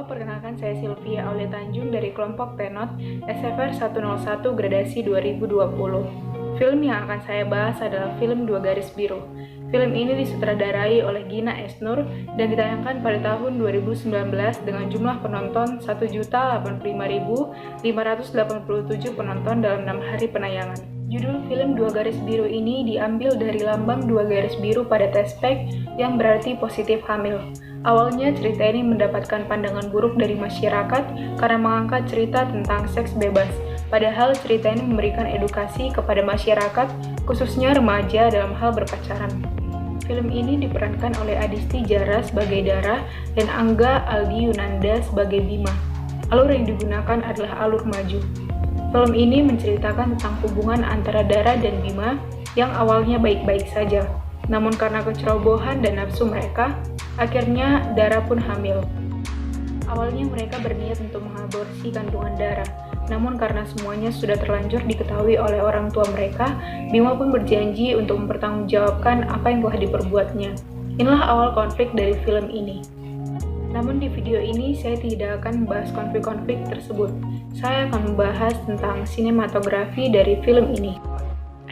Halo, perkenalkan saya Sylvia Aulia Tanjung dari kelompok Tenot SFR 101 Gradasi 2020. Film yang akan saya bahas adalah film Dua Garis Biru. Film ini disutradarai oleh Gina Esnur dan ditayangkan pada tahun 2019 dengan jumlah penonton 1.085.587 penonton dalam 6 hari penayangan. Judul film Dua Garis Biru ini diambil dari lambang dua garis biru pada tespek yang berarti positif hamil. Awalnya cerita ini mendapatkan pandangan buruk dari masyarakat karena mengangkat cerita tentang seks bebas. Padahal cerita ini memberikan edukasi kepada masyarakat, khususnya remaja dalam hal berpacaran. Film ini diperankan oleh Adisti Jara sebagai Dara dan Angga Aldi Yunanda sebagai Bima. Alur yang digunakan adalah alur maju. Film ini menceritakan tentang hubungan antara Dara dan Bima yang awalnya baik-baik saja. Namun karena kecerobohan dan nafsu mereka, akhirnya Dara pun hamil. Awalnya mereka berniat untuk mengaborsi kandungan Dara, namun karena semuanya sudah terlanjur diketahui oleh orang tua mereka, Bima pun berjanji untuk mempertanggungjawabkan apa yang telah diperbuatnya. Inilah awal konflik dari film ini. Namun di video ini saya tidak akan membahas konflik-konflik tersebut. Saya akan membahas tentang sinematografi dari film ini.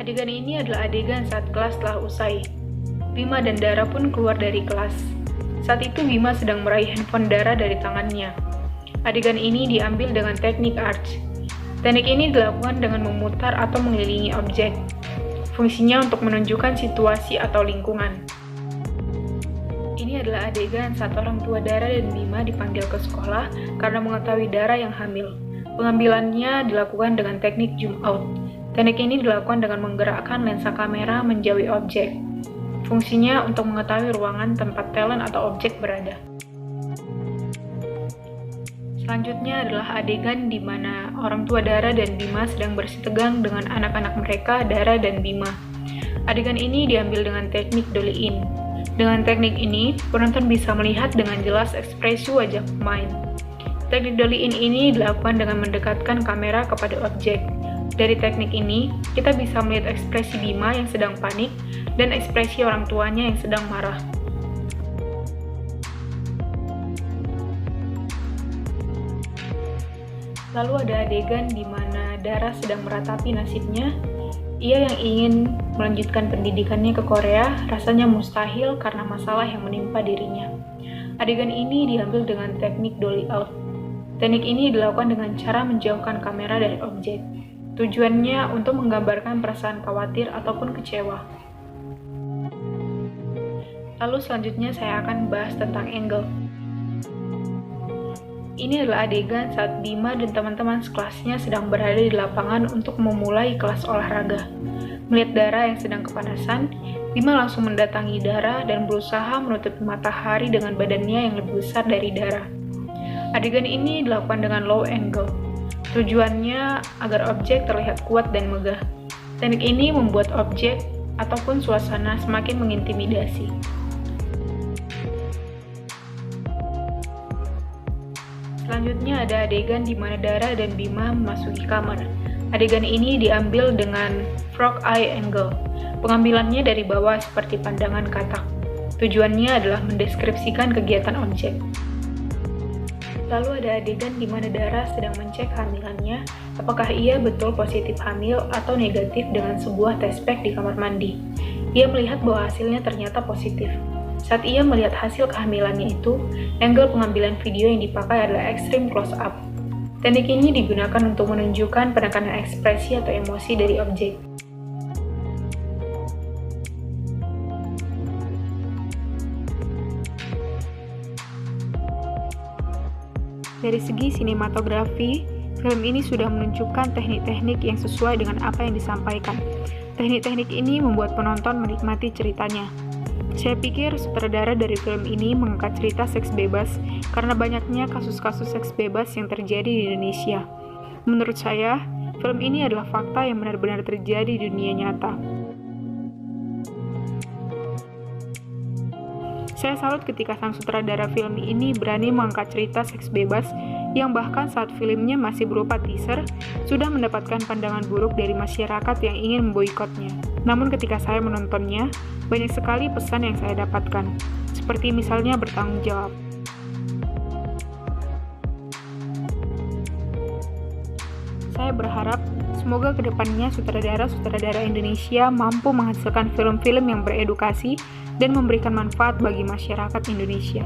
Adegan ini adalah adegan saat kelas telah usai. Bima dan Dara pun keluar dari kelas. Saat itu Bima sedang meraih handphone Dara dari tangannya. Adegan ini diambil dengan teknik arch. Teknik ini dilakukan dengan memutar atau mengelilingi objek. Fungsinya untuk menunjukkan situasi atau lingkungan. Ini adalah adegan saat orang tua Dara dan Bima dipanggil ke sekolah karena mengetahui Dara yang hamil. Pengambilannya dilakukan dengan teknik zoom out. Teknik ini dilakukan dengan menggerakkan lensa kamera menjauhi objek. Fungsinya untuk mengetahui ruangan tempat talent atau objek berada. Selanjutnya adalah adegan di mana orang tua Dara dan Bima sedang bersih tegang dengan anak-anak mereka, Dara dan Bima. Adegan ini diambil dengan teknik dolly in. Dengan teknik ini, penonton bisa melihat dengan jelas ekspresi wajah pemain. Teknik dolly in ini dilakukan dengan mendekatkan kamera kepada objek. Dari teknik ini, kita bisa melihat ekspresi Bima yang sedang panik dan ekspresi orang tuanya yang sedang marah. Lalu ada adegan di mana Dara sedang meratapi nasibnya. Ia yang ingin melanjutkan pendidikannya ke Korea rasanya mustahil karena masalah yang menimpa dirinya. Adegan ini diambil dengan teknik dolly out. Teknik ini dilakukan dengan cara menjauhkan kamera dari objek. Tujuannya untuk menggambarkan perasaan khawatir ataupun kecewa. Lalu selanjutnya saya akan bahas tentang angle. Ini adalah adegan saat Bima dan teman-teman sekelasnya sedang berada di lapangan untuk memulai kelas olahraga. Melihat Dara yang sedang kepanasan, Bima langsung mendatangi Dara dan berusaha menutupi matahari dengan badannya yang lebih besar dari Dara. Adegan ini dilakukan dengan low angle. Tujuannya agar objek terlihat kuat dan megah. Teknik ini membuat objek ataupun suasana semakin mengintimidasi. Selanjutnya ada adegan di mana Dara dan Bima memasuki kamar. Adegan ini diambil dengan frog eye angle. Pengambilannya dari bawah seperti pandangan katak. Tujuannya adalah mendeskripsikan kegiatan objek. Lalu ada adegan di mana Dara sedang mencek kehamilannya, apakah ia betul positif hamil atau negatif dengan sebuah tespek di kamar mandi. Ia melihat bahwa hasilnya ternyata positif. Saat ia melihat hasil kehamilannya itu, angle pengambilan video yang dipakai adalah extreme close up. Teknik ini digunakan untuk menunjukkan penekanan ekspresi atau emosi dari objek. Dari segi sinematografi, film ini sudah menunjukkan teknik-teknik yang sesuai dengan apa yang disampaikan. Teknik-teknik ini membuat penonton menikmati ceritanya. Saya pikir sutradara dari film ini mengangkat cerita seks bebas karena banyaknya kasus-kasus seks bebas yang terjadi di Indonesia. Menurut saya, film ini adalah fakta yang benar-benar terjadi di dunia nyata. Saya salut ketika sang sutradara film ini berani mengangkat cerita seks bebas yang bahkan saat filmnya masih berupa teaser, sudah mendapatkan pandangan buruk dari masyarakat yang ingin memboikotnya. Namun ketika saya menontonnya, banyak sekali pesan yang saya dapatkan, seperti misalnya bertanggung jawab. Saya berharap semoga kedepannya sutradara-sutradara Indonesia mampu menghasilkan film-film yang beredukasi dan memberikan manfaat bagi masyarakat Indonesia.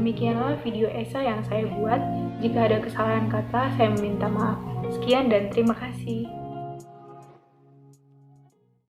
Demikianlah video esai yang saya buat. Jika ada kesalahan kata, saya meminta maaf. Sekian dan terima kasih.